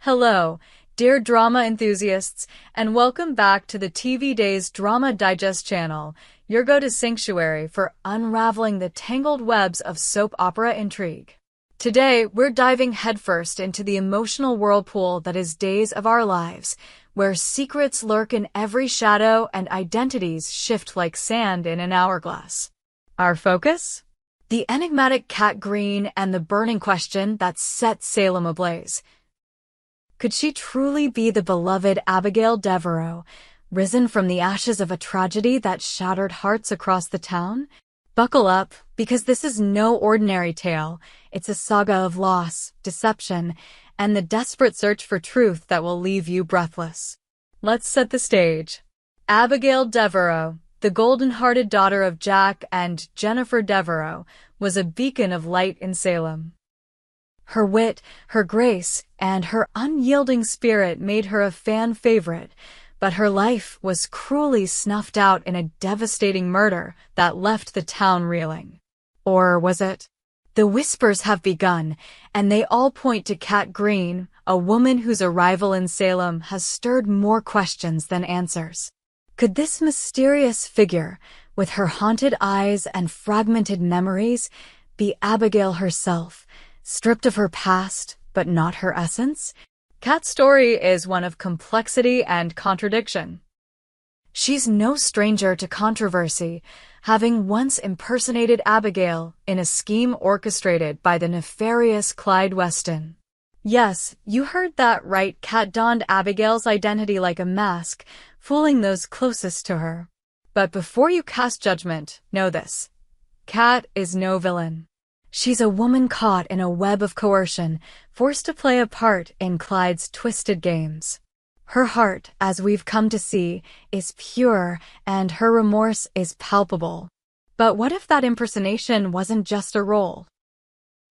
Hello, dear drama enthusiasts, and welcome back to the TV Days Drama Digest channel, your go-to sanctuary for unraveling the tangled webs of soap opera intrigue. Today, we're diving headfirst into the emotional whirlpool that is Days of Our Lives, where secrets lurk in every shadow and identities shift like sand in an hourglass. Our focus? The enigmatic Cat Green and the burning question that set Salem ablaze. Could she truly be the beloved Abigail Devereaux, risen from the ashes of a tragedy that shattered hearts across the town? Buckle up, because this is no ordinary tale. It's a saga of loss, deception, and the desperate search for truth that will leave you breathless. Let's set the stage. Abigail Devereaux, the golden-hearted daughter of Jack and Jennifer Devereaux, was a beacon of light in Salem. Her wit, her grace, and her unyielding spirit made her a fan favorite, but her life was cruelly snuffed out in a devastating murder that left the town reeling. Or was it? The whispers have begun, and they all point to Cat Green, a woman whose arrival in Salem has stirred more questions than answers. Could this mysterious figure, with her haunted eyes and fragmented memories, be Abigail herself, stripped of her past, but not her essence? Cat's story is one of complexity and contradiction. She's no stranger to controversy, having once impersonated Abigail in a scheme orchestrated by the nefarious Clyde Weston. Yes, you heard that right. Cat donned Abigail's identity like a mask, fooling those closest to her. But before you cast judgment, know this. Cat is no villain. She's a woman caught in a web of coercion, forced to play a part in Clyde's twisted games. Her heart, as we've come to see, is pure, and her remorse is palpable. But what if that impersonation wasn't just a role?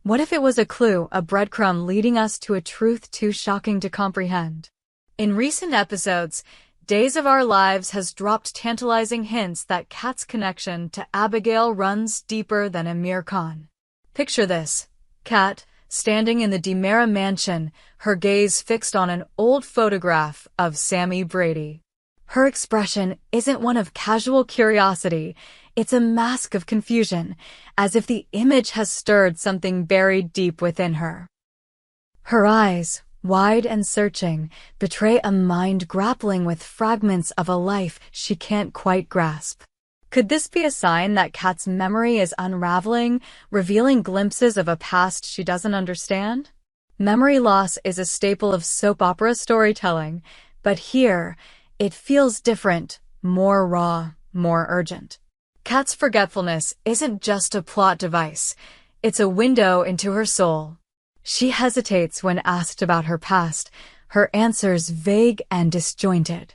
What if it was a clue, a breadcrumb leading us to a truth too shocking to comprehend? In recent episodes, Days of Our Lives has dropped tantalizing hints that Cat's connection to Abigail runs deeper than a mere con. Picture this. Cat, standing in the DiMera mansion, her gaze fixed on an old photograph of Sammy Brady. Her expression isn't one of casual curiosity, it's a mask of confusion, as if the image has stirred something buried deep within her. Her eyes, wide and searching, betray a mind grappling with fragments of a life she can't quite grasp. Could this be a sign that Cat's memory is unraveling, revealing glimpses of a past she doesn't understand? Memory loss is a staple of soap opera storytelling, but here, it feels different, more raw, more urgent. Cat's forgetfulness isn't just a plot device, it's a window into her soul. She hesitates when asked about her past, her answers vague and disjointed.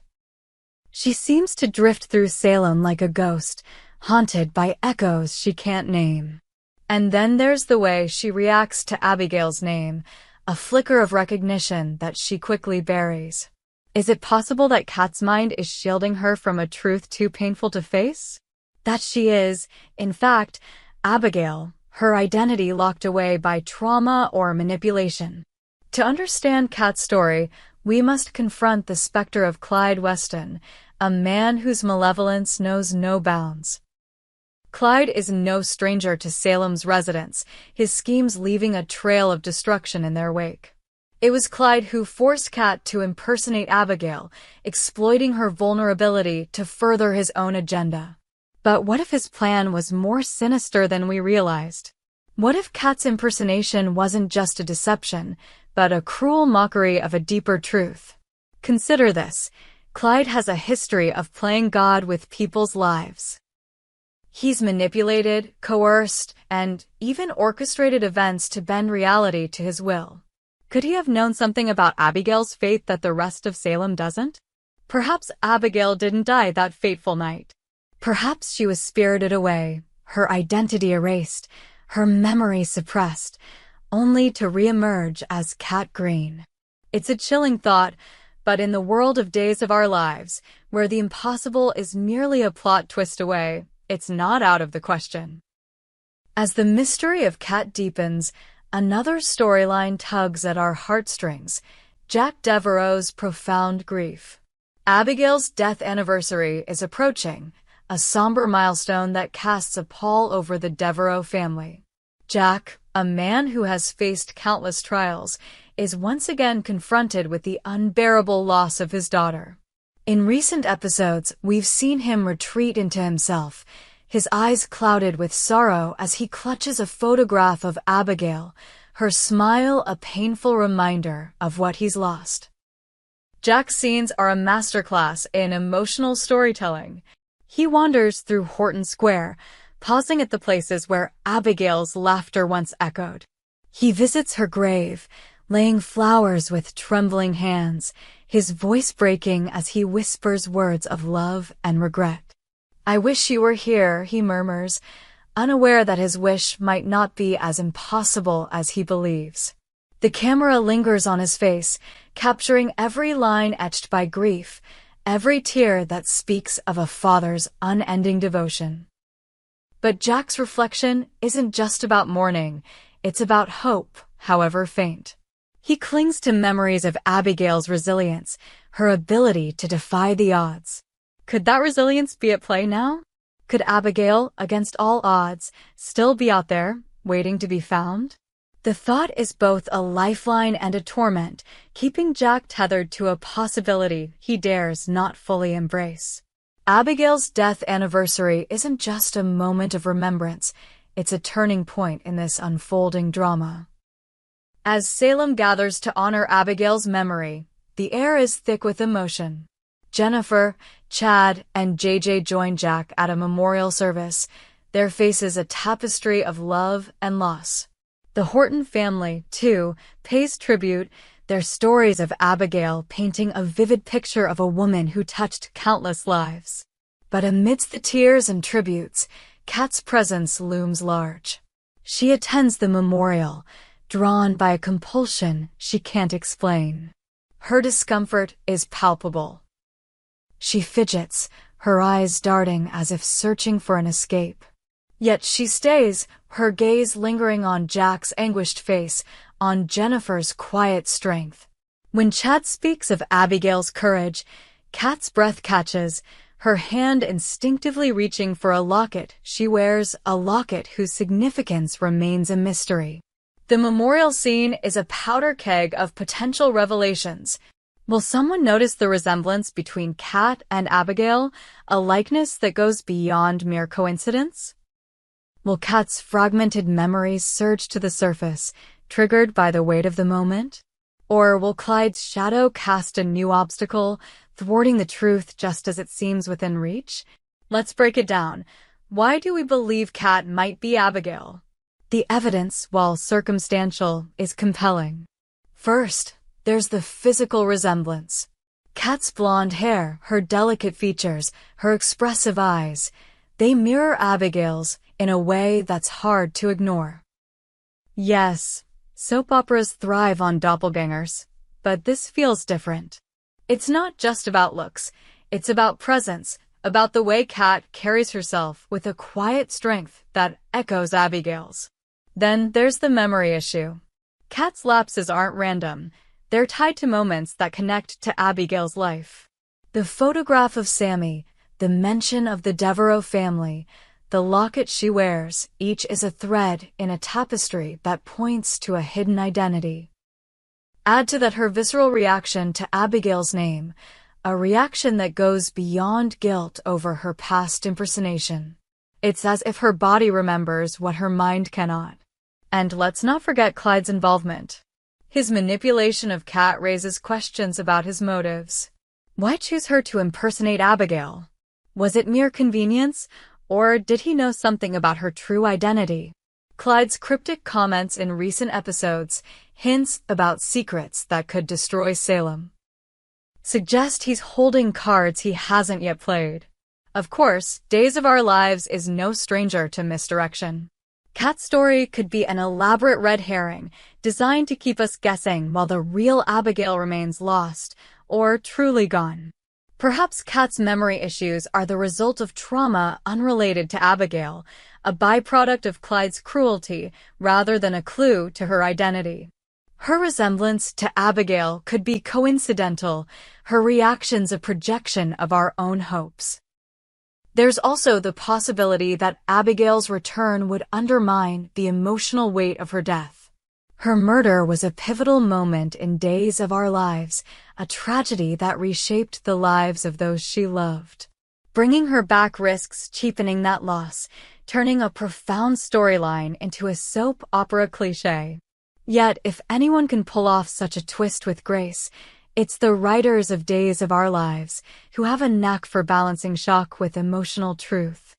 She seems to drift through Salem like a ghost, haunted by echoes she can't name. And then there's the way she reacts to Abigail's name, a flicker of recognition that she quickly buries. Is it possible that Cat's mind is shielding her from a truth too painful to face? That she is, in fact, Abigail, her identity locked away by trauma or manipulation. To understand Cat's story, we must confront the specter of Clyde Weston, a man whose malevolence knows no bounds. Clyde is no stranger to Salem's residents, his schemes leaving a trail of destruction in their wake. It was Clyde who forced Cat to impersonate Abigail, exploiting her vulnerability to further his own agenda. But what if his plan was more sinister than we realized? What if Cat's impersonation wasn't just a deception, but a cruel mockery of a deeper truth? Consider this. Clyde has a history of playing God with people's lives. He's manipulated, coerced, and even orchestrated events to bend reality to his will. Could he have known something about Abigail's fate that the rest of Salem doesn't? Perhaps Abigail didn't die that fateful night. Perhaps she was spirited away, her identity erased, her memory suppressed, only to reemerge as Cat Green. It's a chilling thought, but in the world of Days of Our Lives, where the impossible is merely a plot twist away, it's not out of the question. As the mystery of Cat deepens, another storyline tugs at our heartstrings, Jack Devereaux's profound grief. Abigail's death anniversary is approaching, a somber milestone that casts a pall over the Devereaux family. Jack, a man who has faced countless trials, is once again confronted with the unbearable loss of his daughter. In recent episodes, we've seen him retreat into himself, his eyes clouded with sorrow as he clutches a photograph of Abigail, her smile a painful reminder of what he's lost. Jack's scenes are a masterclass in emotional storytelling. He wanders through Horton Square, pausing at the places where Abigail's laughter once echoed. He visits her grave, laying flowers with trembling hands, his voice breaking as he whispers words of love and regret. "I wish you were here," he murmurs, unaware that his wish might not be as impossible as he believes. The camera lingers on his face, capturing every line etched by grief, every tear that speaks of a father's unending devotion. But Jack's reflection isn't just about mourning, it's about hope, however faint. He clings to memories of Abigail's resilience, her ability to defy the odds. Could that resilience be at play now? Could Abigail, against all odds, still be out there, waiting to be found? The thought is both a lifeline and a torment, keeping Jack tethered to a possibility he dares not fully embrace. Abigail's death anniversary isn't just a moment of remembrance, it's a turning point in this unfolding drama. As Salem gathers to honor Abigail's memory, the air is thick with emotion. Jennifer, Chad, and JJ join Jack at a memorial service, their faces a tapestry of love and loss. The Horton family, too, pays tribute, their stories of Abigail painting a vivid picture of a woman who touched countless lives. But amidst the tears and tributes, Kat's presence looms large. She attends the memorial, drawn by a compulsion she can't explain. Her discomfort is palpable. She fidgets, her eyes darting as if searching for an escape. Yet she stays, her gaze lingering on Jack's anguished face, on Jennifer's quiet strength. When Chad speaks of Abigail's courage, Kat's breath catches, her hand instinctively reaching for a locket she wears, a locket whose significance remains a mystery. The memorial scene is a powder keg of potential revelations. Will someone notice the resemblance between Kat and Abigail, a likeness that goes beyond mere coincidence? Will Kat's fragmented memories surge to the surface, triggered by the weight of the moment? Or will Clyde's shadow cast a new obstacle, thwarting the truth just as it seems within reach? Let's break it down. Why do we believe Kat might be Abigail? The evidence, while circumstantial, is compelling. First, there's the physical resemblance. Kat's blonde hair, her delicate features, her expressive eyes, they mirror Abigail's in a way that's hard to ignore. Yes, soap operas thrive on doppelgangers, but this feels different. It's not just about looks, it's about presence, about the way Kat carries herself with a quiet strength that echoes Abigail's. Then there's the memory issue. Kat's lapses aren't random, they're tied to moments that connect to Abigail's life. The photograph of Sammy, the mention of the Devereaux family, the locket she wears, each is a thread in a tapestry that points to a hidden identity. Add to that her visceral reaction to Abigail's name, a reaction that goes beyond guilt over her past impersonation. It's as if her body remembers what her mind cannot. And let's not forget Clyde's involvement. His manipulation of Kat raises questions about his motives. Why choose her to impersonate Abigail? Was it mere convenience, or did he know something about her true identity? Clyde's cryptic comments in recent episodes, hints about secrets that could destroy Salem, suggest he's holding cards he hasn't yet played. Of course, Days of Our Lives is no stranger to misdirection. Kat's story could be an elaborate red herring, designed to keep us guessing while the real Abigail remains lost, or truly gone. Perhaps Kat's memory issues are the result of trauma unrelated to Abigail, a byproduct of Clyde's cruelty rather than a clue to her identity. Her resemblance to Abigail could be coincidental, her reactions a projection of our own hopes. There's also the possibility that Abigail's return would undermine the emotional weight of her death. Her murder was a pivotal moment in Days of Our Lives, a tragedy that reshaped the lives of those she loved. Bringing her back risks cheapening that loss, turning a profound storyline into a soap opera cliché. Yet, if anyone can pull off such a twist with grace, it's the writers of Days of Our Lives, who have a knack for balancing shock with emotional truth.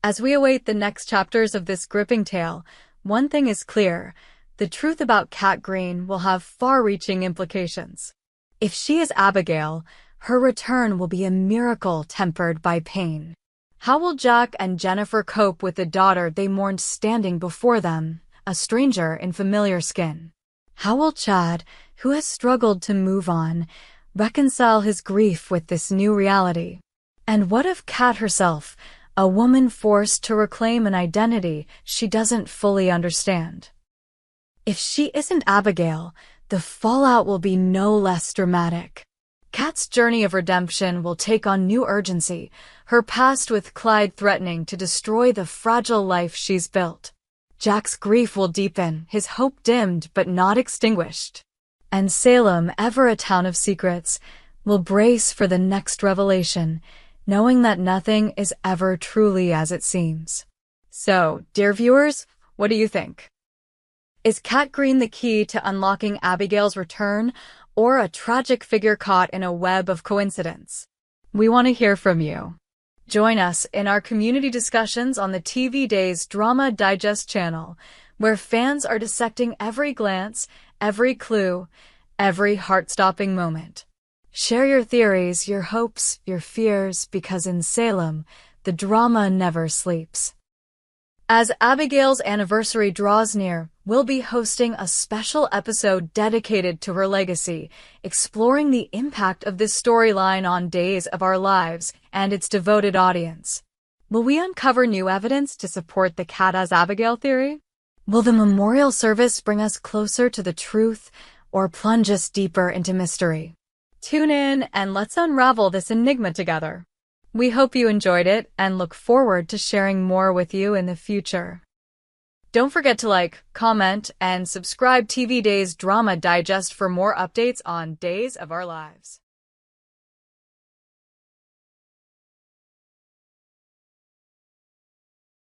As we await the next chapters of this gripping tale, one thing is clear: the truth about Kat Green will have far-reaching implications. If she is Abigail, her return will be a miracle tempered by pain. How will Jack and Jennifer cope with the daughter they mourned standing before them, a stranger in familiar skin? How will Chad, who has struggled to move on, reconcile his grief with this new reality? And what of Kat herself, a woman forced to reclaim an identity she doesn't fully understand? If she isn't Abigail, the fallout will be no less dramatic. Kat's journey of redemption will take on new urgency, her past with Clyde threatening to destroy the fragile life she's built. Jack's grief will deepen, his hope dimmed but not extinguished. And Salem, ever a town of secrets, will brace for the next revelation, knowing that nothing is ever truly as it seems. So, dear viewers, what do you think? Is Kat Green the key to unlocking Abigail's return, or a tragic figure caught in a web of coincidence? We want to hear from you. Join us in our community discussions on the TV Days Drama Digest channel, where fans are dissecting every glance, every clue, every heart-stopping moment. Share your theories, your hopes, your fears, because in Salem, the drama never sleeps. As Abigail's anniversary draws near, we'll be hosting a special episode dedicated to her legacy, exploring the impact of this storyline on Days of Our Lives and its devoted audience. Will we uncover new evidence to support the Kat as Abigail theory? Will the memorial service bring us closer to the truth or plunge us deeper into mystery? Tune in and let's unravel this enigma together. We hope you enjoyed it and look forward to sharing more with you in the future. Don't forget to like, comment, and subscribe TV Days Drama Digest for more updates on Days of Our Lives.